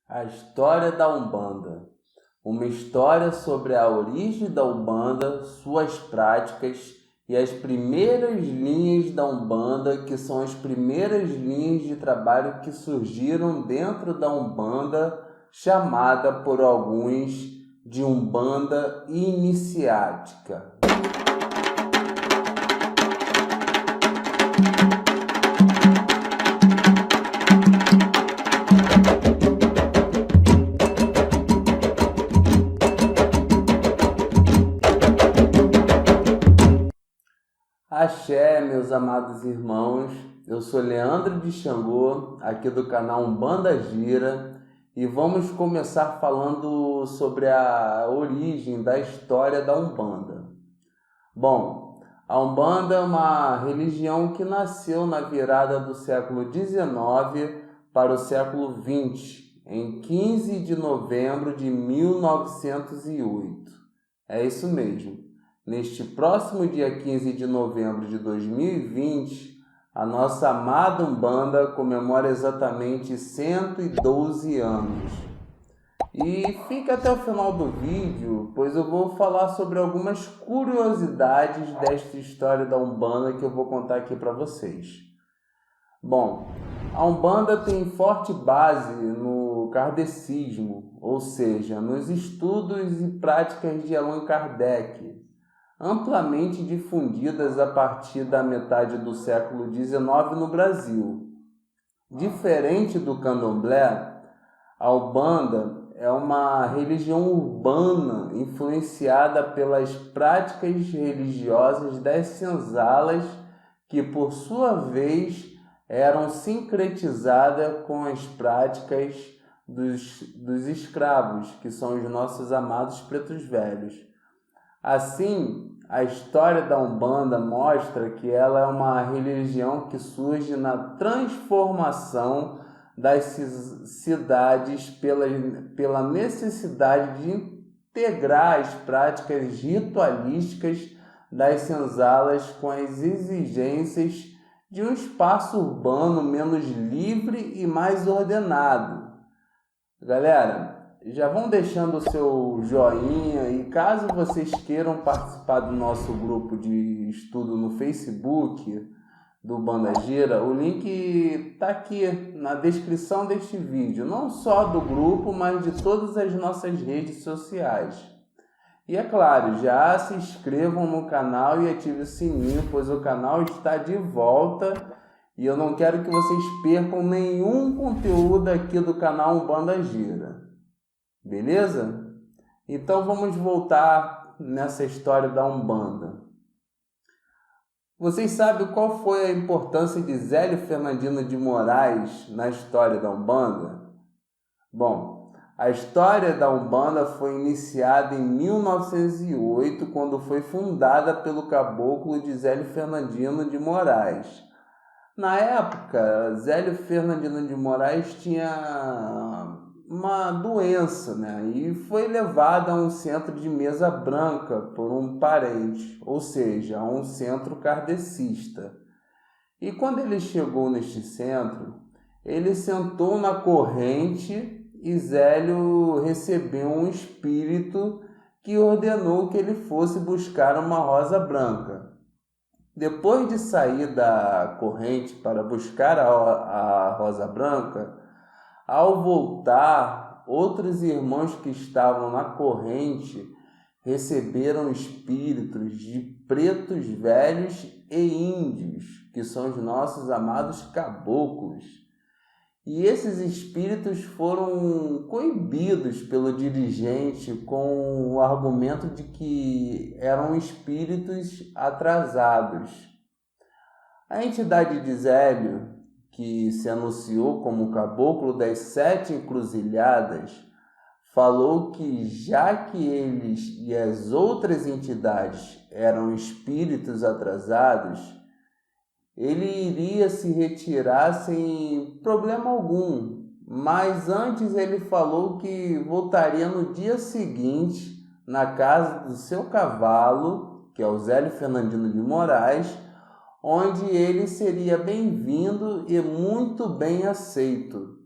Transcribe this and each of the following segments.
A história da Umbanda. Uma história sobre a origem da Umbanda, suas práticas e as primeiras linhas da Umbanda, que são as primeiras linhas de trabalho que surgiram dentro da Umbanda, chamada por alguns de Umbanda iniciática. Axé, meus amados irmãos, eu sou Leandro de Xangô, aqui do canal Umbanda Gira, e vamos começar falando sobre a origem da história da Umbanda. Bom, a Umbanda é uma religião que nasceu na virada do século XIX para o século XX, em 15 de novembro de 1908. É isso mesmo. Neste próximo dia 15 de novembro de 2020, a nossa amada Umbanda comemora exatamente 112 anos. E fica até o final do vídeo, pois eu vou falar sobre algumas curiosidades desta história da Umbanda que eu vou contar aqui para vocês. Bom, a Umbanda tem forte base no kardecismo, ou seja, nos estudos e práticas de Allan Kardec, amplamente difundidas a partir da metade do século XIX no Brasil. Diferente do candomblé, a Umbanda é uma religião urbana influenciada pelas práticas religiosas das senzalas, que por sua vez eram sincretizadas com as práticas dos escravos, que são os nossos amados pretos velhos. Assim, a história da Umbanda mostra que ela é uma religião que surge na transformação das cidades pela necessidade de integrar as práticas ritualísticas das senzalas com as exigências de um espaço urbano menos livre e mais ordenado. Galera, já vão deixando o seu joinha e caso vocês queiram participar do nosso grupo de estudo no Facebook do Umbanda Gira, o link está aqui na descrição deste vídeo, não só do grupo, mas de todas as nossas redes sociais. E é claro, já se inscrevam no canal e ativem o sininho, pois o canal está de volta e eu não quero que vocês percam nenhum conteúdo aqui do canal Umbanda Gira. Beleza? Então vamos voltar nessa história da Umbanda. Vocês sabem qual foi a importância de Zélio Fernandino de Moraes na história da Umbanda? Bom, a história da Umbanda foi iniciada em 1908, quando foi fundada pelo caboclo de Zélio Fernandino de Moraes. Na época, Zélio Fernandino de Moraes tinha uma doença, e foi levado a um centro de mesa branca por um parente, ou seja, a um centro kardecista. E quando ele chegou neste centro, ele sentou na corrente e Zélio recebeu um espírito que ordenou que ele fosse buscar uma rosa branca. Depois de sair da corrente para buscar a rosa branca, ao voltar, outros irmãos que estavam na corrente receberam espíritos de pretos velhos e índios, que são os nossos amados caboclos. E esses espíritos foram coibidos pelo dirigente com o argumento de que eram espíritos atrasados. A entidade de Zélio, que se anunciou como o caboclo das 7 encruzilhadas, falou que já que eles e as outras entidades eram espíritos atrasados, ele iria se retirar sem problema algum, mas antes ele falou que voltaria no dia seguinte na casa do seu cavalo, que é o Zélio Fernandino de Moraes, onde ele seria bem-vindo e muito bem aceito.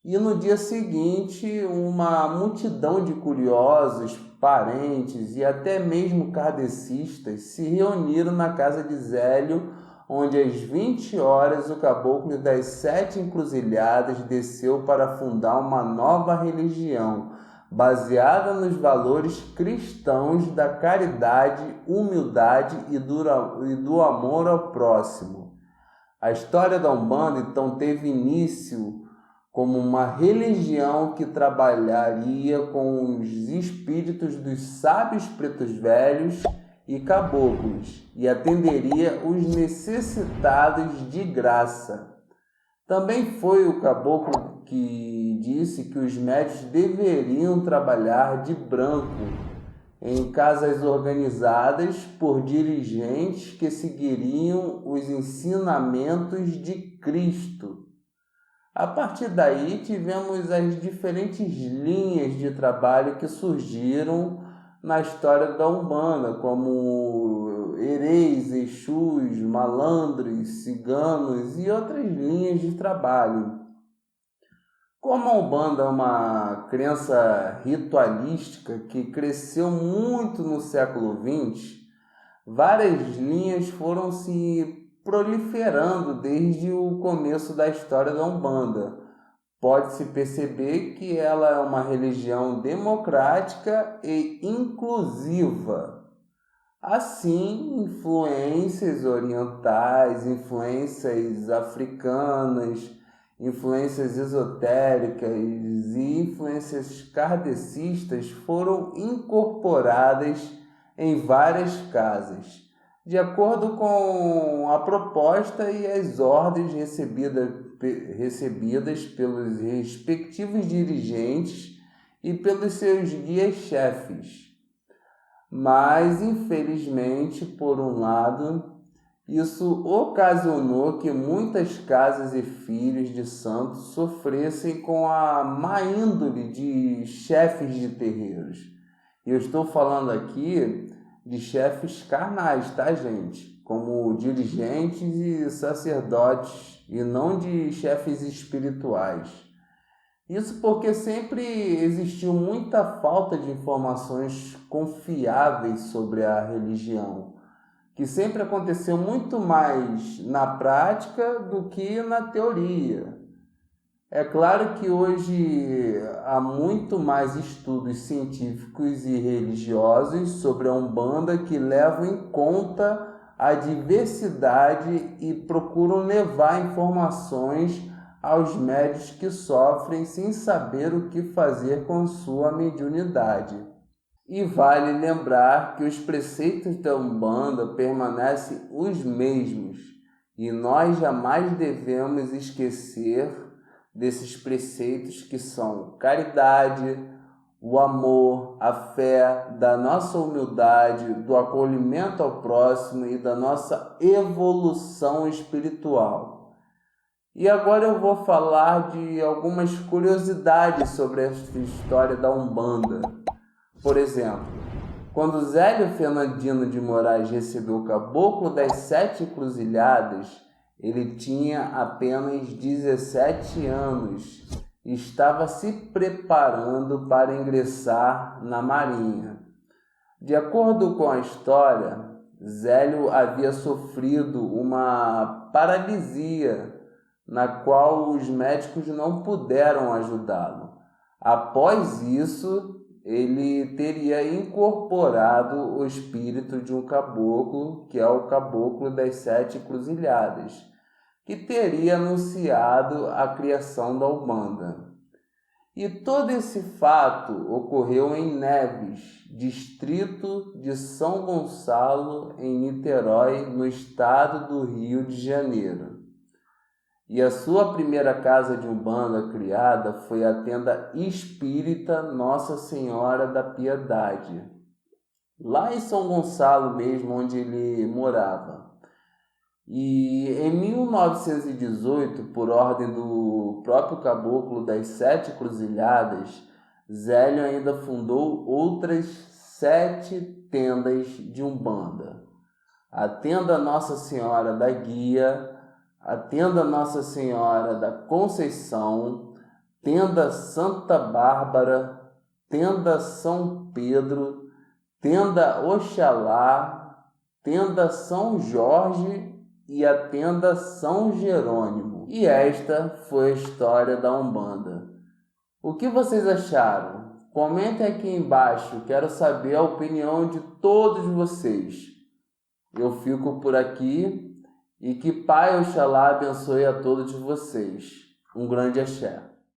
E no dia seguinte, uma multidão de curiosos, parentes e até mesmo kardecistas se reuniram na casa de Zélio, onde às 20 horas o caboclo das 7 encruzilhadas desceu para fundar uma nova religião, baseada nos valores cristãos da caridade, humildade e do amor ao próximo. A história da Umbanda, então, teve início como uma religião que trabalharia com os espíritos dos sábios pretos velhos e caboclos e atenderia os necessitados de graça. Também foi o caboclo que disse que os médios deveriam trabalhar de branco em casas organizadas por dirigentes que seguiriam os ensinamentos de Cristo. A partir daí, tivemos as diferentes linhas de trabalho que surgiram na história da Umbanda, como hereis, exus, malandros, ciganos e outras linhas de trabalho. Como a Umbanda é uma crença ritualística que cresceu muito no século XX, várias linhas foram se proliferando desde o começo da história da Umbanda. Pode-se perceber que ela é uma religião democrática e inclusiva. Assim, influências orientais, influências africanas, influências esotéricas e influências kardecistas foram incorporadas em várias casas, de acordo com a proposta e as ordens recebidas pelos respectivos dirigentes e pelos seus guias-chefes. Mas, infelizmente, por um lado, isso ocasionou que muitas casas e filhos de santos sofressem com a má índole de chefes de terreiros. E eu estou falando aqui de chefes carnais, tá, gente? Como dirigentes e sacerdotes, e não de chefes espirituais. Isso porque sempre existiu muita falta de informações confiáveis sobre a religião, que sempre aconteceu muito mais na prática do que na teoria. É claro que hoje há muito mais estudos científicos e religiosos sobre a Umbanda que levam em conta a diversidade e procuram levar informações aos médios que sofrem sem saber o que fazer com sua mediunidade. E vale lembrar que os preceitos da Umbanda permanecem os mesmos e nós jamais devemos esquecer desses preceitos que são caridade, o amor, a fé, da nossa humildade, do acolhimento ao próximo e da nossa evolução espiritual. E agora eu vou falar de algumas curiosidades sobre esta história da Umbanda. Por exemplo, quando Zélio Fernandino de Moraes recebeu o caboclo das 7 encruzilhadas, ele tinha apenas 17 anos e estava se preparando para ingressar na Marinha. De acordo com a história, Zélio havia sofrido uma paralisia, na qual os médicos não puderam ajudá-lo. Após isso, ele teria incorporado o espírito de um caboclo, que é o caboclo das 7 encruzilhadas, que teria anunciado a criação da Umbanda. E todo esse fato ocorreu em Neves, distrito de São Gonçalo, em Niterói, no estado do Rio de Janeiro. E a sua primeira casa de Umbanda criada foi a tenda espírita Nossa Senhora da Piedade, lá em São Gonçalo mesmo, onde ele morava. E em 1918, por ordem do próprio caboclo das 7 encruzilhadas, Zélio ainda fundou outras 7 tendas de Umbanda. A tenda Nossa Senhora da Guia, a tenda Nossa Senhora da Conceição, Tenda Santa Bárbara, Tenda São Pedro, Tenda Oxalá, Tenda São Jorge e a Tenda São Jerônimo. E esta foi a história da Umbanda. O que vocês acharam? Comentem aqui embaixo, quero saber a opinião de todos vocês. Eu fico por aqui e que Pai Oxalá abençoe a todos vocês. Um grande axé.